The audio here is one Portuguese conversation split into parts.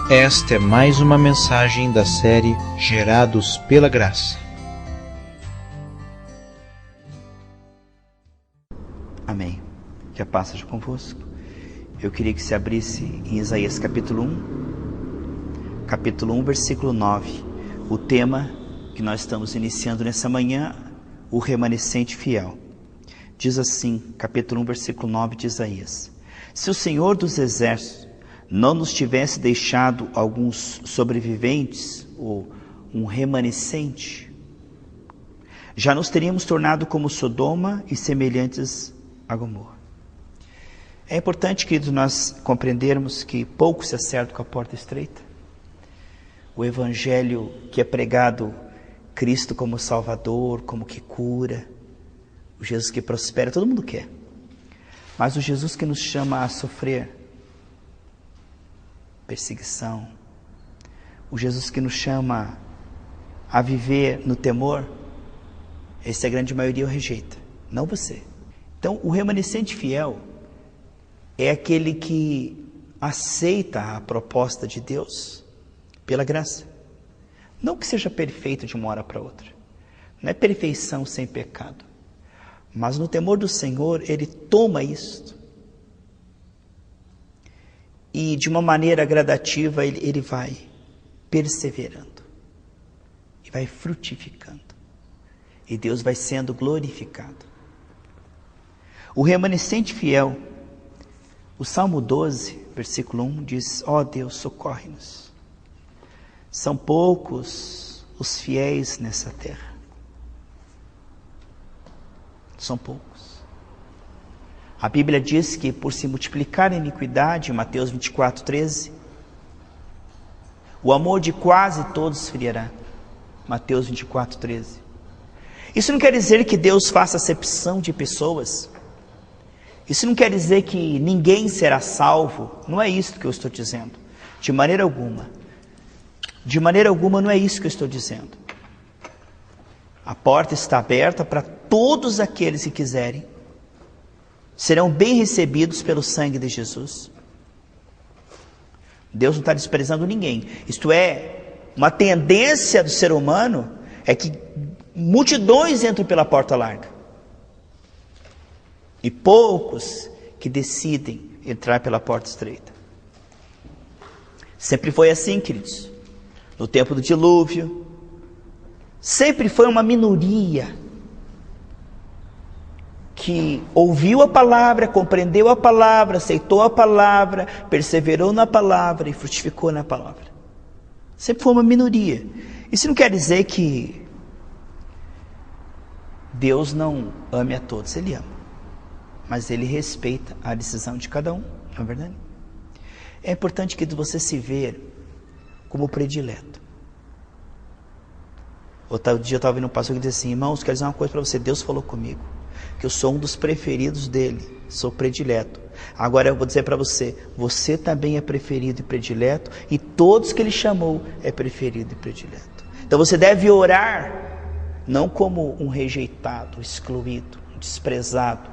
Esta é mais uma mensagem da série Gerados pela Graça. Amém. Que a paz seja convosco. Eu queria que se abrisse em Isaías capítulo 1, versículo 9. O tema que nós estamos iniciando nessa manhã, o remanescente fiel. Diz assim, capítulo 1, versículo 9 de Isaías: Se o Senhor dos Exércitos não nos tivesse deixado alguns sobreviventes, ou um remanescente, já nos teríamos tornado como Sodoma e semelhantes a Gomorra. É importante, queridos, nós compreendermos que pouco se acerta com a porta estreita. O evangelho que é pregado, Cristo como Salvador, como que cura, o Jesus que prospera, todo mundo quer. Mas o Jesus que nos chama a sofrer perseguição, o Jesus que nos chama a viver no temor, essa a grande maioria o rejeita, não você. Então, o remanescente fiel é aquele que aceita a proposta de Deus pela graça. Não que seja perfeito de uma hora para outra, não é perfeição sem pecado, mas no temor do Senhor ele toma isto e de uma maneira gradativa ele vai perseverando e vai frutificando, e Deus vai sendo glorificado. O remanescente fiel, o Salmo 12, versículo 1 diz: ó Deus, socorre-nos. São poucos os fiéis nessa terra. São poucos. A Bíblia diz que por se multiplicar a iniquidade, Mateus 24, 13, o amor de quase todos esfriará. Mateus 24, 13. Isso não quer dizer que Deus faça acepção de pessoas. Isso não quer dizer que ninguém será salvo. Não é isso que eu estou dizendo. De maneira alguma. De maneira alguma não é isso que eu estou dizendo. A porta está aberta para todos aqueles que quiserem. Serão bem recebidos pelo sangue de Jesus. Deus não está desprezando ninguém. Isto é, uma tendência do ser humano é que multidões entram pela porta larga. E poucos que decidem entrar pela porta estreita. Sempre foi assim, queridos. No tempo do dilúvio, sempre foi uma minoria que ouviu a palavra, compreendeu a palavra, aceitou a palavra, perseverou na palavra e frutificou na palavra. Sempre foi uma minoria. Isso não quer dizer que Deus não ame a todos, Ele ama. Mas Ele respeita a decisão de cada um, não é verdade? É importante que você se ver como predileto. Outro dia eu estava ouvindo um pastor que disse assim: irmãos, quero dizer uma coisa para você, Deus falou comigo, que eu sou um dos preferidos dele, sou predileto. Agora eu vou dizer para você, você também é preferido e predileto, e todos que Ele chamou é preferido e predileto. Então você deve orar, não como um rejeitado, excluído, um desprezado,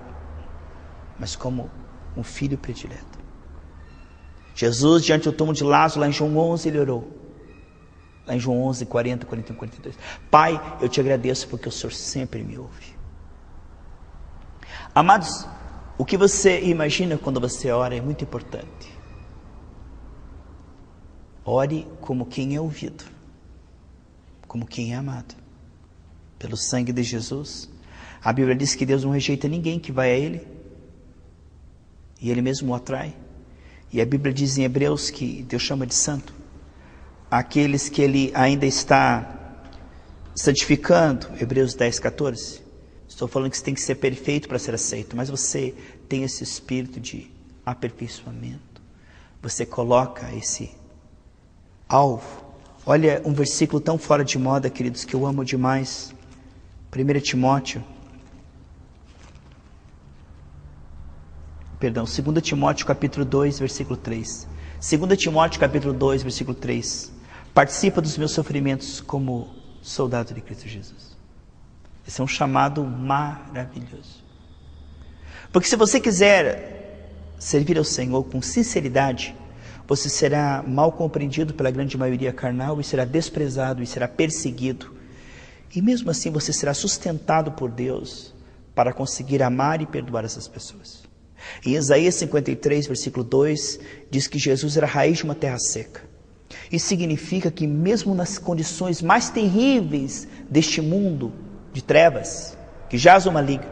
mas como um filho predileto. Jesus, diante do túmulo de Lázaro, lá em João 11, ele orou. Lá em João 11, 40, 41, 42. Pai, eu te agradeço porque o Senhor sempre me ouve. Amados, o que você imagina quando você ora é muito importante. Ore como quem é ouvido, como quem é amado. Pelo sangue de Jesus. A Bíblia diz que Deus não rejeita ninguém que vai a Ele. E Ele mesmo o atrai. E a Bíblia diz em Hebreus que Deus chama de santo aqueles que Ele ainda está santificando. Hebreus 10, 14. Estou falando que você tem que ser perfeito para ser aceito, mas você tem esse espírito de aperfeiçoamento. Você coloca esse alvo. Olha um versículo tão fora de moda, queridos, que eu amo demais. 2 Timóteo 2 capítulo 2, versículo 3. 2 Timóteo capítulo 2, versículo 3. Participa dos meus sofrimentos como soldado de Cristo Jesus. Esse é um chamado maravilhoso. Porque se você quiser servir ao Senhor com sinceridade, você será mal compreendido pela grande maioria carnal e será desprezado e será perseguido. E mesmo assim você será sustentado por Deus para conseguir amar e perdoar essas pessoas. Em Isaías 53, versículo 2, diz que Jesus era a raiz de uma terra seca. Isso significa que mesmo nas condições mais terríveis deste mundo de trevas, que jaz o maligno,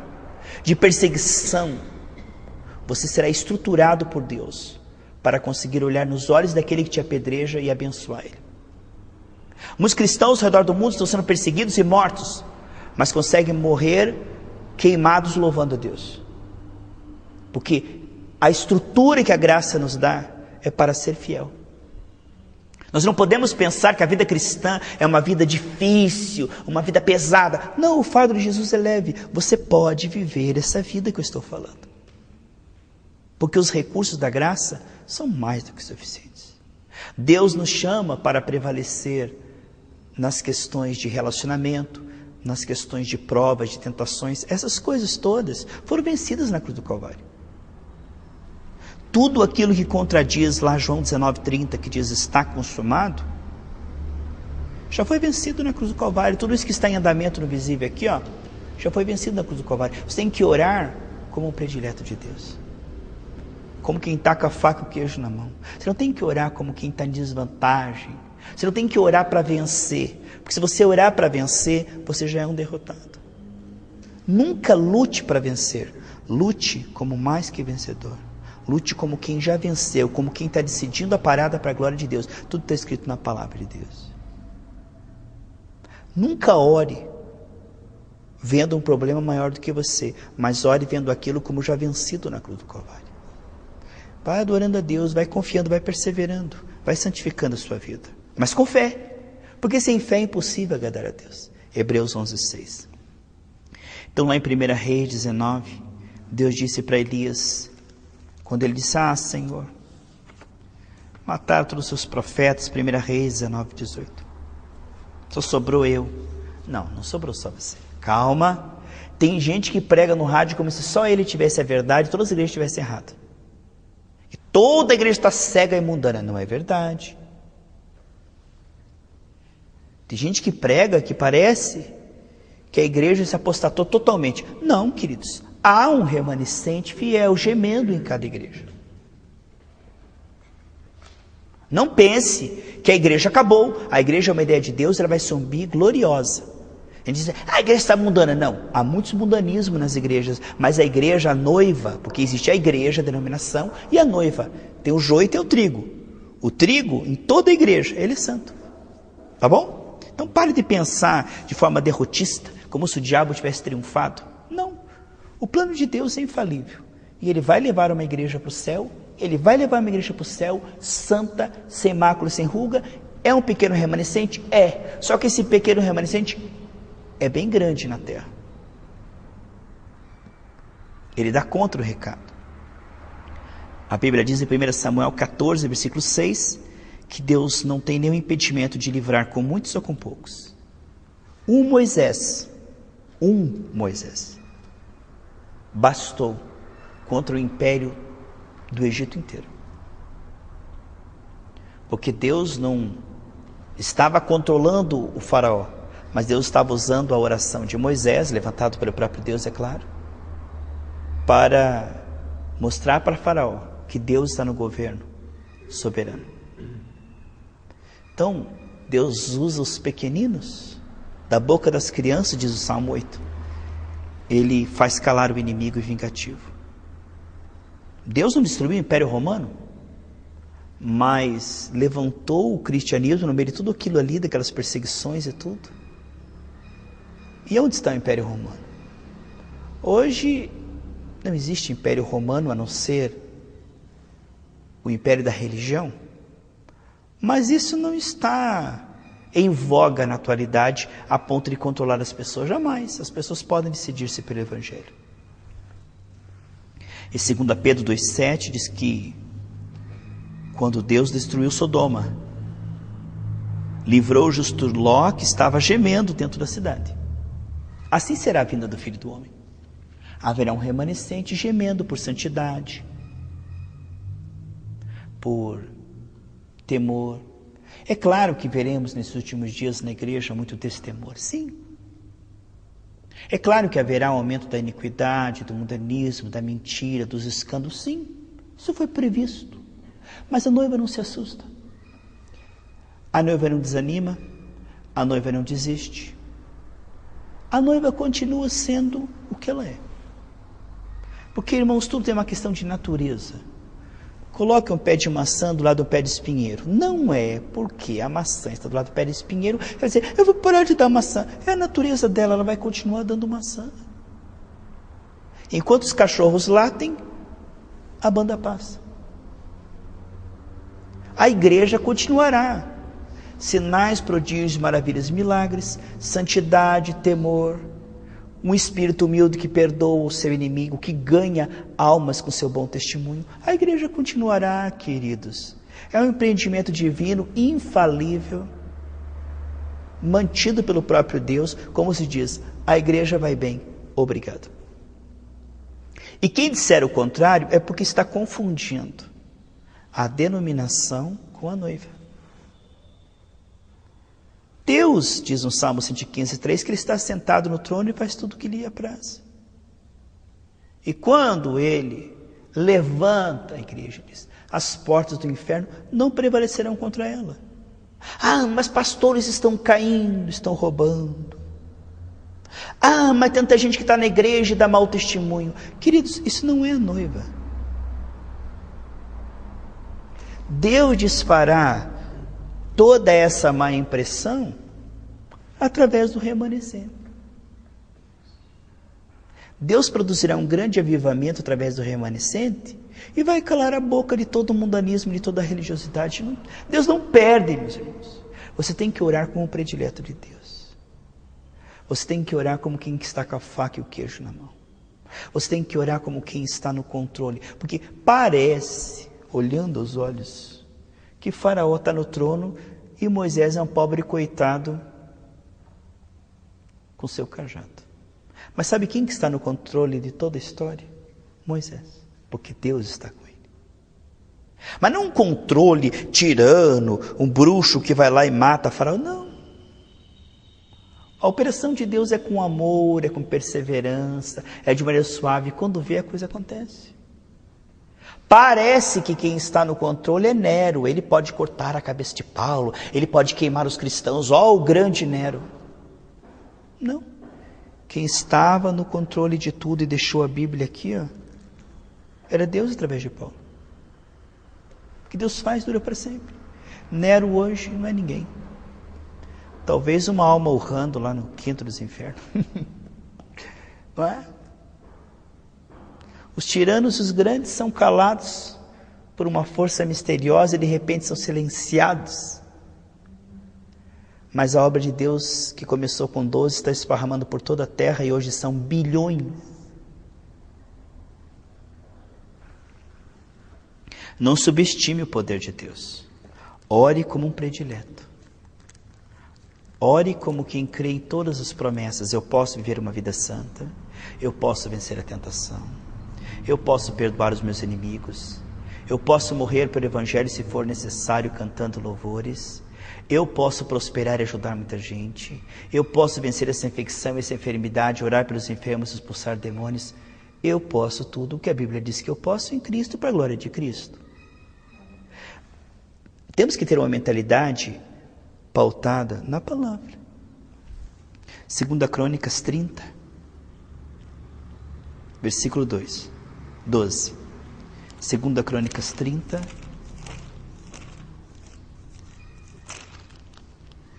de perseguição, você será estruturado por Deus para conseguir olhar nos olhos daquele que te apedreja e abençoar ele. Muitos cristãos ao redor do mundo estão sendo perseguidos e mortos, mas conseguem morrer queimados louvando a Deus. Porque a estrutura que a graça nos dá é para ser fiel. Nós não podemos pensar que a vida cristã é uma vida difícil, uma vida pesada. Não, o fardo de Jesus é leve. Você pode viver essa vida que eu estou falando. Porque os recursos da graça são mais do que suficientes. Deus nos chama para prevalecer nas questões de relacionamento, nas questões de provas, de tentações. Essas coisas todas foram vencidas na cruz do Calvário. Tudo aquilo que contradiz lá João 19:30, que diz está consumado, já foi vencido na cruz do Calvário. Tudo isso que está em andamento no visível aqui, ó, já foi vencido na cruz do Calvário. Você tem que orar como um predileto de Deus, como quem está com a faca e o queijo na mão. Você não tem que orar como quem está em desvantagem. Você não tem que orar para vencer, porque se você orar para vencer, você já é um derrotado. Nunca lute para vencer, lute como mais que vencedor. Lute como quem já venceu, como quem está decidindo a parada para a glória de Deus. Tudo está escrito na palavra de Deus. Nunca ore vendo um problema maior do que você, mas ore vendo aquilo como já vencido na cruz do Calvário. Vai adorando a Deus, vai confiando, vai perseverando, vai santificando a sua vida. Mas com fé, porque sem fé é impossível agradar a Deus. Hebreus 11:6. Então lá em 1 Reis 19, Deus disse para Elias, quando ele disse, Senhor, mataram todos os seus profetas, 1 Reis 19:18. Só sobrou eu. Não sobrou só você. Calma. Tem gente que prega no rádio como se só ele tivesse a verdade e todas as igrejas tivessem errado. E toda a igreja está cega e mundana. Não é verdade. Tem gente que prega que parece que a igreja se apostatou totalmente. Não, queridos. Há um remanescente fiel gemendo em cada igreja. Não pense que a igreja acabou. A igreja é uma ideia de Deus, ela vai subir gloriosa. Ele diz, a igreja está mundana. Não, há muitos mundanismos nas igrejas, mas a igreja, a noiva, porque existe a igreja, a denominação, e a noiva. Tem o joio e tem o trigo. O trigo, em toda a igreja, ele é santo. Tá bom? Então pare de pensar de forma derrotista, como se o diabo tivesse triunfado. Não. O plano de Deus é infalível. E Ele vai levar uma igreja para o céu. Ele vai levar uma igreja para o céu, santa, sem mácula, sem ruga. É um pequeno remanescente? É. Só que esse pequeno remanescente é bem grande na terra. Ele dá contra o recado. A Bíblia diz em 1 Samuel 14, versículo 6, que Deus não tem nenhum impedimento de livrar com muitos ou com poucos. Um Moisés, bastou contra o império do Egito inteiro. Porque Deus não estava controlando o faraó, mas Deus estava usando a oração de Moisés, levantado pelo próprio Deus, é claro, para mostrar para faraó que Deus está no governo soberano. Então, Deus usa os pequeninos, da boca das crianças, diz o Salmo 8. Ele faz calar o inimigo e vingativo. Deus não destruiu o Império Romano, mas levantou o cristianismo no meio de tudo aquilo ali, daquelas perseguições e tudo. E onde está o Império Romano? Hoje não existe Império Romano a não ser o Império da religião, mas isso não está em voga na atualidade a ponto de controlar as pessoas. Jamais. As pessoas podem decidir-se pelo Evangelho. E 2 Pedro 2,7 diz que quando Deus destruiu Sodoma, livrou o justo Ló, que estava gemendo dentro da cidade. Assim será a vinda do Filho do Homem. Haverá um remanescente gemendo por santidade, por temor. É claro que veremos nesses últimos dias na igreja muito desse temor, sim. É claro que haverá um aumento da iniquidade, do mundanismo, da mentira, dos escândalos, sim. Isso foi previsto. Mas a noiva não se assusta. A noiva não desanima, a noiva não desiste. A noiva continua sendo o que ela é. Porque, irmãos, tudo tem uma questão de natureza. Coloque um pé de maçã do lado do pé de espinheiro. Não é porque a maçã está do lado do pé de espinheiro, quer dizer, eu vou parar de dar maçã. É a natureza dela, ela vai continuar dando maçã. Enquanto os cachorros latem, a banda passa. A igreja continuará. Sinais, prodígios, maravilhas, milagres, santidade, temor, um espírito humilde que perdoa o seu inimigo, que ganha almas com seu bom testemunho. A igreja continuará, queridos. É um empreendimento divino, infalível, mantido pelo próprio Deus, como se diz, a igreja vai bem, obrigado. E quem disser o contrário é porque está confundindo a denominação com a noiva. Deus, diz no Salmo 115:3, que Ele está sentado no trono e faz tudo o que lhe apraz. E quando Ele levanta a igreja, diz, as portas do inferno não prevalecerão contra ela. Ah, mas pastores estão caindo, estão roubando. Ah, mas tanta gente que está na igreja e dá mau testemunho. Queridos, isso não é a noiva. Deus desfará toda essa má impressão através do remanescente. Deus produzirá um grande avivamento através do remanescente e vai calar a boca de todo o mundanismo, de toda a religiosidade. Deus não perde, meus irmãos. Você tem que orar como o predileto de Deus. Você tem que orar como quem está com a faca e o queijo na mão. Você tem que orar como quem está no controle. Porque parece, olhando aos olhos, que Faraó está no trono e Moisés é um pobre coitado com seu cajado. Mas sabe quem que está no controle de toda a história? Moisés. Porque Deus está com ele. Mas não um controle tirano, um bruxo que vai lá e mata Faraó. Não. A operação de Deus é com amor, é com perseverança, é de maneira suave. Quando vê, a coisa acontece. Parece que quem está no controle é Nero. Ele pode cortar a cabeça de Paulo, ele pode queimar os cristãos. Ó, o grande Nero. Não. Quem estava no controle de tudo e deixou a Bíblia aqui, ó, era Deus através de Paulo. O que Deus faz dura para sempre. Nero hoje não é ninguém. Talvez uma alma urrando lá no quinto dos infernos. Não é? Os tiranos, os grandes, são calados por uma força misteriosa e de repente são silenciados. Mas a obra de Deus, que começou com 12, está esparramando por toda a terra e hoje são bilhões. Não subestime o poder de Deus. Ore como um predileto. Ore como quem crê em todas as promessas. Eu posso viver uma vida santa. Eu posso vencer a tentação. Eu posso perdoar os meus inimigos. Eu posso morrer pelo Evangelho se for necessário, cantando louvores. Eu posso prosperar e ajudar muita gente. Eu posso vencer essa infecção, essa enfermidade, orar pelos enfermos, expulsar demônios. Eu posso tudo o que a Bíblia diz que eu posso em Cristo, para a glória de Cristo. Temos que ter uma mentalidade pautada na palavra. 2 Crônicas 30, versículo 12. 2 Crônicas 30,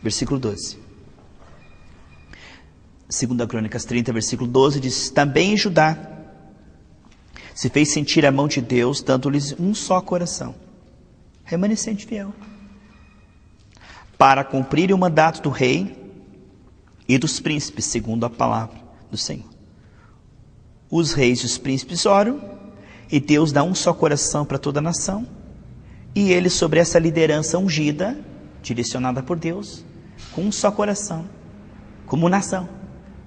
versículo 12. 2 Crônicas 30, versículo 12 diz: também em Judá se fez sentir a mão de Deus, dando-lhes um só coração, remanescente fiel, para cumprir o mandato do rei e dos príncipes, segundo a palavra do Senhor. Os reis e os príncipes oram, e Deus dá um só coração para toda a nação, e eles, sobre essa liderança ungida, direcionada por Deus, com um só coração, como nação.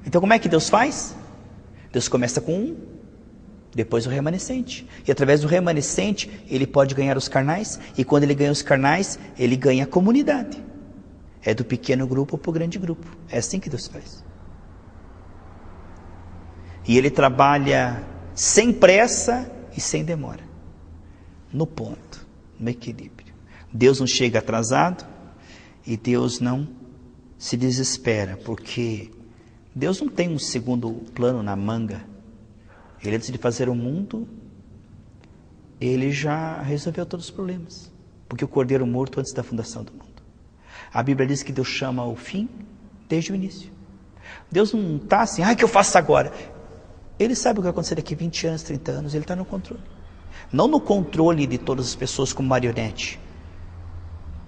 Então como é que Deus faz? Deus começa com um, Depois o remanescente. E através do remanescente, ele pode ganhar os carnais. E quando ele ganha os carnais, ele ganha a comunidade. É do pequeno grupo para o grande grupo. É assim que Deus faz. E ele trabalha sem pressa e sem demora. No ponto, no equilíbrio. Deus não chega atrasado e Deus não se desespera, porque Deus não tem um segundo plano na manga. Ele, antes de fazer o mundo, ele já resolveu todos os problemas. Porque o cordeiro morto antes da fundação do mundo. A Bíblia diz que Deus chama o fim desde o início. Deus não está assim, o que eu faço agora? Ele sabe o que vai acontecer daqui 20 anos, 30 anos, ele está no controle. Não no controle de todas as pessoas como marionete.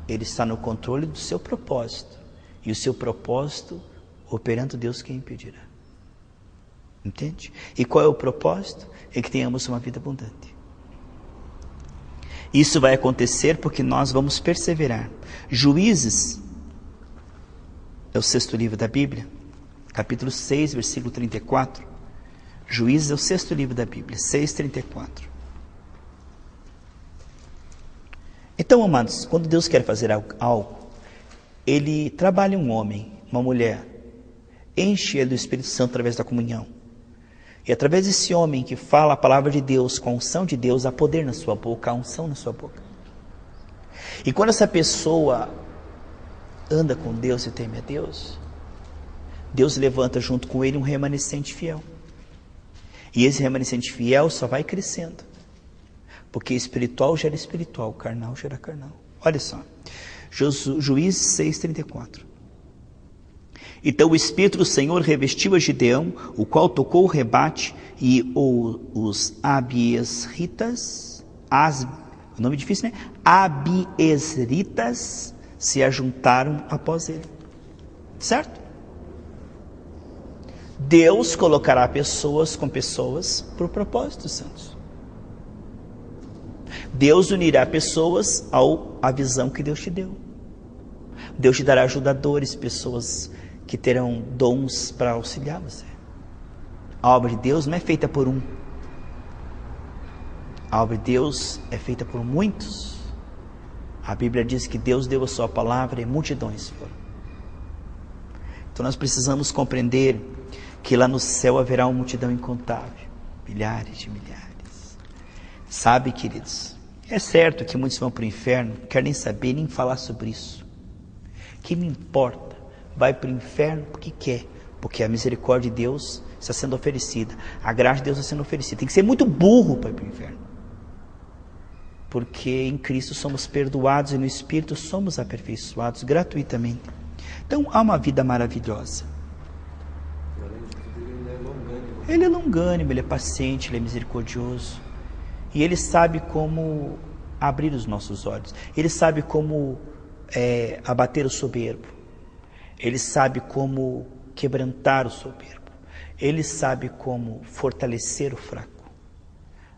Ele está no controle do seu propósito. E o seu propósito, operando Deus, quem impedirá? Entende? E qual é o propósito? É que tenhamos uma vida abundante. Isso vai acontecer porque nós vamos perseverar. Juízes, é o 6º livro da Bíblia, capítulo 6, versículo 34. Juízes é o 6º livro da Bíblia, 6:34. Então, amados, quando Deus quer fazer algo, Ele trabalha um homem, uma mulher, enche ele do Espírito Santo através da comunhão. E através desse homem que fala a palavra de Deus, com a unção de Deus, há poder na sua boca, há unção na sua boca. E quando essa pessoa anda com Deus e teme a Deus, Deus levanta junto com ele um remanescente fiel. E esse remanescente fiel só vai crescendo. Porque espiritual gera espiritual, carnal gera carnal. Olha só, Juízes 6:34. Então o Espírito do Senhor revestiu a Gideão, o qual tocou o rebate, e os abiesritas, nome difícil, né? Abiesritas se ajuntaram após ele. Certo? Deus colocará pessoas com pessoas por propósitos santos. Deus unirá pessoas à visão que Deus te deu. Deus te dará ajudadores, pessoas que terão dons para auxiliar você. A obra de Deus não é feita por um. A obra de Deus é feita por muitos. A Bíblia diz que Deus deu a sua palavra e multidões foram. Então nós precisamos compreender que lá no céu haverá uma multidão incontável. Milhares de milhares. Sabe, queridos, é certo que muitos vão para o inferno, não querem nem saber, nem falar sobre isso. Que me importa? Vai para o inferno porque quer, porque a misericórdia de Deus está sendo oferecida, a graça de Deus está sendo oferecida. Tem que ser muito burro para ir para o inferno, porque em Cristo somos perdoados e no Espírito somos aperfeiçoados gratuitamente. Então há uma vida maravilhosa. Ele é longânimo, ele é paciente, ele é misericordioso, e ele sabe como abrir os nossos olhos, ele sabe como abater o soberbo, ele sabe como quebrantar o soberbo, ele sabe como fortalecer o fraco.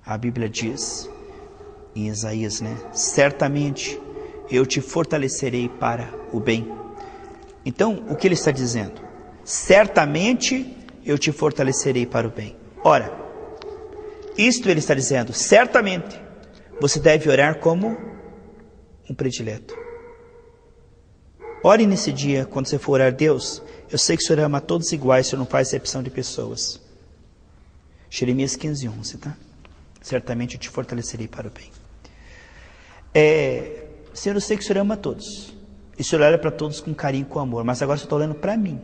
A Bíblia diz em Isaías, certamente eu te fortalecerei para o bem. Então, o que ele está dizendo? Certamente eu te fortalecerei para o bem. Ora, isto ele está dizendo, certamente você deve orar como um predileto. Ore nesse dia, quando você for orar a Deus, eu sei que o Senhor ama a todos iguais, o Senhor não faz exceção de pessoas. Jeremias 15:11, tá? Certamente eu te fortalecerei para o bem. Senhor, eu sei que o Senhor ama a todos. E o Senhor olha para todos com carinho e com amor, mas agora o Senhor está olhando para mim,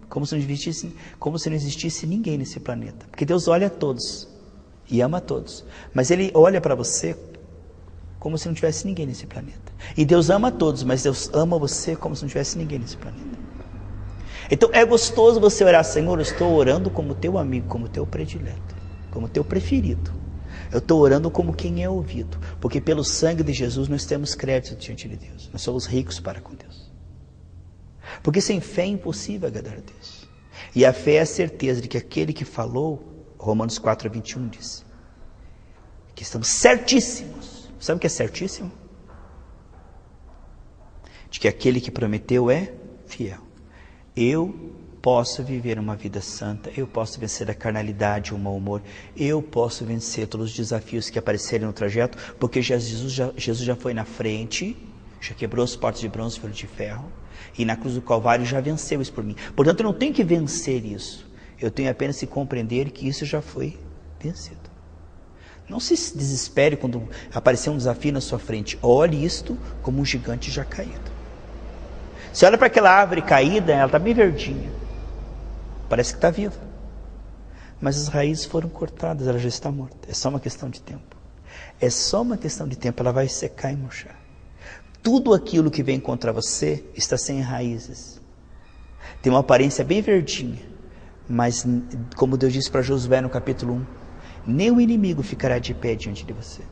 como se não existisse ninguém nesse planeta. Porque Deus olha a todos e ama a todos, mas Ele olha para você como se não tivesse ninguém nesse planeta. E Deus ama a todos, mas Deus ama você como se não tivesse ninguém nesse planeta. Então é gostoso você orar, Senhor, eu estou orando como teu amigo, como teu predileto, como teu preferido. Eu estou orando como quem é ouvido, porque pelo sangue de Jesus nós temos crédito diante de Deus. Nós somos ricos para com Deus. Porque sem fé é impossível agradar a Deus. E a fé é a certeza de que aquele que falou, Romanos 4:21 diz, que estamos certíssimos. Sabe o que é certíssimo? De que aquele que prometeu é fiel. Eu posso viver uma vida santa, eu posso vencer a carnalidade, o mau humor, eu posso vencer todos os desafios que aparecerem no trajeto, porque Jesus já foi na frente, já quebrou as portas de bronze e folha de ferro, e na cruz do Calvário já venceu isso por mim. Portanto, eu não tenho que vencer isso, eu tenho apenas que compreender que isso já foi vencido. Não se desespere quando aparecer um desafio na sua frente, olhe isto como um gigante já caído. Você olha para aquela árvore caída, ela está bem verdinha. Parece que está viva. Mas as raízes foram cortadas, ela já está morta. É só uma questão de tempo. É só uma questão de tempo, ela vai secar e murchar. Tudo aquilo que vem contra você está sem raízes. Tem uma aparência bem verdinha. Mas, como Deus disse para Josué no capítulo 1, nem o inimigo ficará de pé diante de você.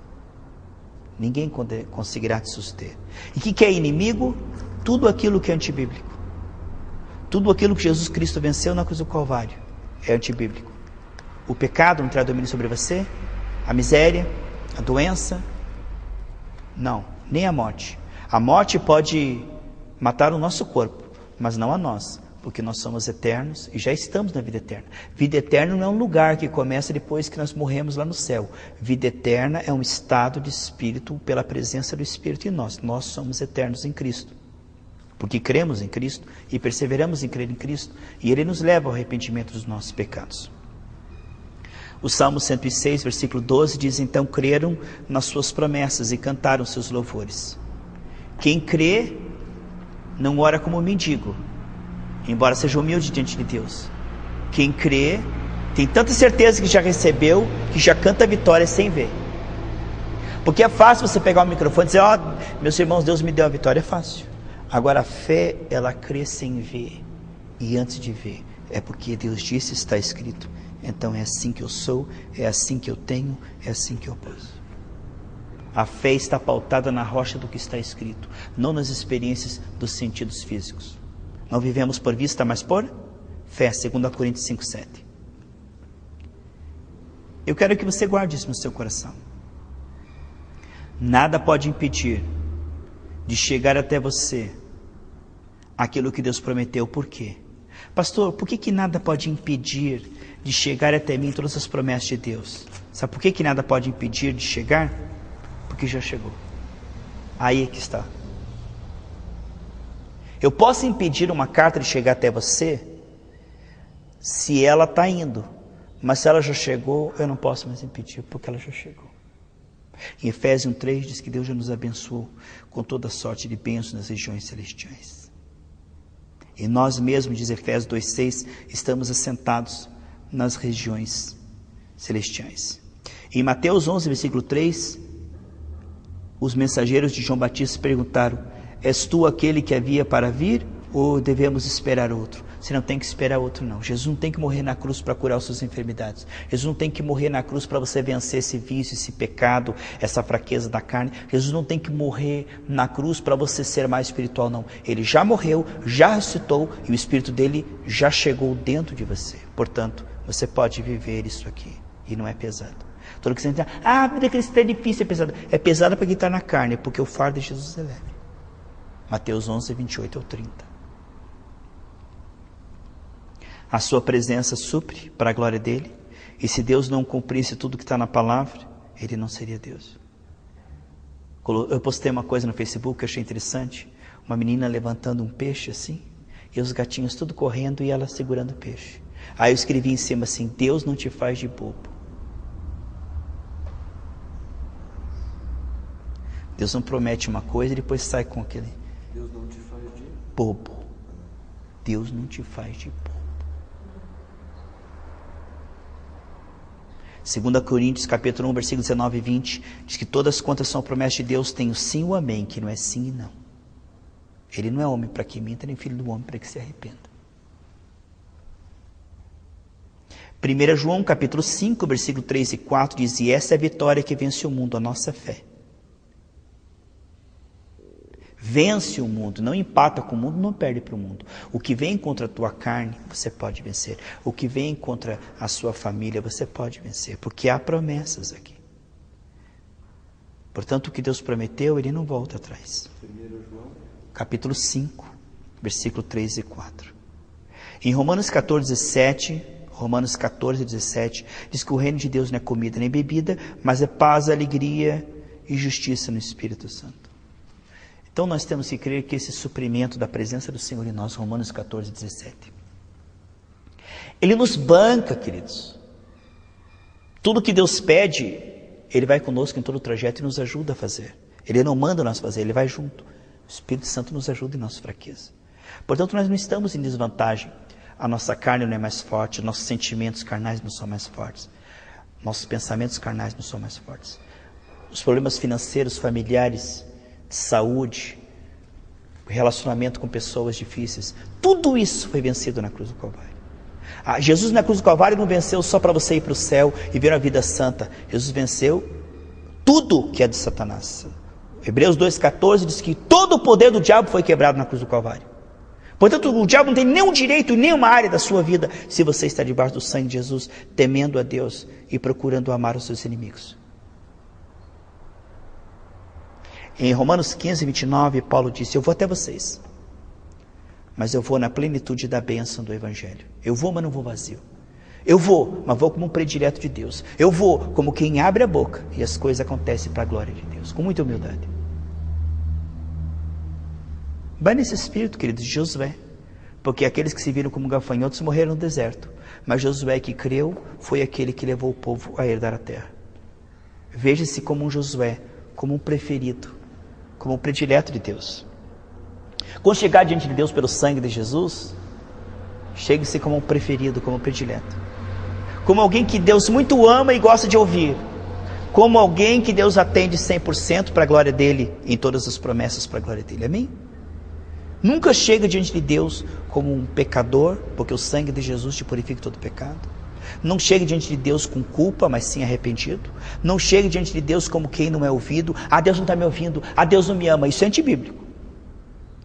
Ninguém conseguirá te suster. E o que é inimigo? Tudo aquilo que é antibíblico. Tudo aquilo que Jesus Cristo venceu na cruz do Calvário é antibíblico. O pecado não terá domínio sobre você, a miséria, a doença, não, nem a morte. A morte pode matar o nosso corpo, mas não a nós, porque nós somos eternos e já estamos na vida eterna. Vida eterna não é um lugar que começa depois que nós morremos lá no céu. Vida eterna é um estado de espírito pela presença do Espírito em nós. Nós somos eternos em Cristo. Porque cremos em Cristo e perseveramos em crer em Cristo, e Ele nos leva ao arrependimento dos nossos pecados. O Salmo 106, versículo 12 diz: então creram nas suas promessas e cantaram seus louvores. Quem crê não ora como mendigo, embora seja humilde diante de Deus. Quem crê tem tanta certeza que já recebeu, que já canta a vitória sem ver. Porque é fácil você pegar o microfone e dizer: ó, meus irmãos, Deus me deu a vitória. É fácil. Agora a fé, ela crê sem ver, e antes de ver, é porque Deus disse, está escrito. Então é assim que eu sou, é assim que eu tenho, é assim que eu posso. A fé está pautada na rocha do que está escrito, não nas experiências dos sentidos físicos. Não vivemos por vista, mas por fé, 2 Coríntios 5:7. Eu quero que você guarde isso no seu coração. Nada pode impedir de chegar até você aquilo que Deus prometeu. Por quê? Pastor, por que nada pode impedir de chegar até mim todas as promessas de Deus? Sabe por que nada pode impedir de chegar? Porque já chegou. Aí é que está. Eu posso impedir uma carta de chegar até você se ela está indo, mas se ela já chegou, eu não posso mais impedir, porque ela já chegou. Em Efésios 3 diz que Deus já nos abençoou com toda sorte de bênçãos nas regiões celestiais. E nós mesmos, diz Efésios 2:6, estamos assentados nas regiões celestiais. Em Mateus 11, versículo 3, os mensageiros de João Batista perguntaram: és tu aquele que havia para vir, ou devemos esperar outro? Você não tem que esperar outro, não. Jesus não tem que morrer na cruz para curar as suas enfermidades. Jesus não tem que morrer na cruz para você vencer esse vício, esse pecado, essa fraqueza da carne. Jesus não tem que morrer na cruz para você ser mais espiritual, não. Ele já morreu, já ressuscitou, e o Espírito dele já chegou dentro de você. Portanto, você pode viver isso aqui, e não é pesado. Todo que você diz: a vida cristã é difícil, é pesado. É pesado para quem está na carne, porque o fardo de Jesus é leve. Mateus 11, 28 ao 30. A sua presença supre para a glória dele. E se Deus não cumprisse tudo que está na palavra, ele não seria Deus. Eu postei uma coisa no Facebook que eu achei interessante. Uma menina levantando um peixe assim, e os gatinhos tudo correndo e ela segurando o peixe. Aí eu escrevi em cima assim: Deus não te faz de bobo. Deus não promete uma coisa e depois sai com aquele. Deus não te faz de bobo. Deus não te faz de bobo. 2 Coríntios capítulo 1, versículo 19 e 20, diz que todas quantas são promessas de Deus têm o sim e o amém, que não é sim e não. Ele não é homem para que minta, nem filho do homem para que se arrependa. 1 João capítulo 5, versículo 3 e 4 diz: e essa é a vitória que vence o mundo, a nossa fé. Vence o mundo, não empata com o mundo, não perde para o mundo. O que vem contra a tua carne, você pode vencer. O que vem contra a sua família, você pode vencer, porque há promessas aqui. Portanto, o que Deus prometeu, ele não volta atrás. 1 João capítulo 5, versículo 3 e 4. Em Romanos 14, 17, diz que o reino de Deus não é comida nem bebida, mas é paz, alegria e justiça no Espírito Santo. Então nós temos que crer que esse suprimento da presença do Senhor em nós, Romanos 14, 17. Ele nos banca, queridos. Tudo que Deus pede, Ele vai conosco em todo o trajeto e nos ajuda a fazer. Ele não manda nós fazer, Ele vai junto. O Espírito Santo nos ajuda em nossa fraqueza. Portanto, nós não estamos em desvantagem. A nossa carne não é mais forte, nossos sentimentos carnais não são mais fortes. Nossos pensamentos carnais não são mais fortes. Os problemas financeiros, familiares, de saúde, relacionamento com pessoas difíceis, tudo isso foi vencido na cruz do Calvário. Jesus na cruz do Calvário não venceu só para você ir para o céu e ver a vida santa. Jesus venceu tudo que é de Satanás. Hebreus 2,14 diz que todo o poder do diabo foi quebrado na cruz do Calvário. Portanto, o diabo não tem nenhum direito em nenhuma área da sua vida se você está debaixo do sangue de Jesus, temendo a Deus e procurando amar os seus inimigos. Em Romanos 15, 29, Paulo disse: eu vou até vocês, mas eu vou na plenitude da bênção do Evangelho. Eu vou, mas não vou vazio. Eu vou, mas vou como um predileto de Deus. Eu vou como quem abre a boca e as coisas acontecem para a glória de Deus, com muita humildade. Vai nesse espírito, queridos, de Josué, porque aqueles que se viram como gafanhotos morreram no deserto, mas Josué que creu foi aquele que levou o povo a herdar a terra. Veja-se como um Josué, como um preferido, como um predileto de Deus. Quando chegar diante de Deus pelo sangue de Jesus, chegue-se como um preferido, como um predileto, como alguém que Deus muito ama e gosta de ouvir, como alguém que Deus atende 100% para a glória dele, em todas as promessas para a glória dele. Amém? Nunca chega diante de Deus como um pecador, porque o sangue de Jesus te purifica todo pecado. Não chegue diante de Deus com culpa, mas sim arrependido. Não chegue diante de Deus como quem não é ouvido. Ah, Deus não está me ouvindo. Ah, Deus não me ama. Isso é antibíblico.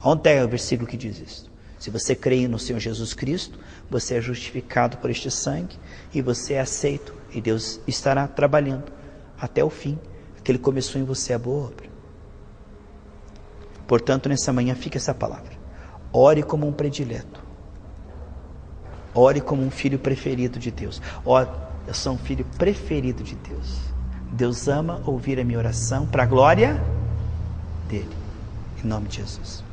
Onde é o versículo que diz isso? Se você crê no Senhor Jesus Cristo, você é justificado por este sangue e você é aceito. E Deus estará trabalhando até o fim, que Ele começou em você a boa obra. Portanto, nessa manhã fica essa palavra. Ore como um predileto. Ore como um filho preferido de Deus. Ore, eu sou um filho preferido de Deus. Deus ama ouvir a minha oração para a glória dele. Em nome de Jesus.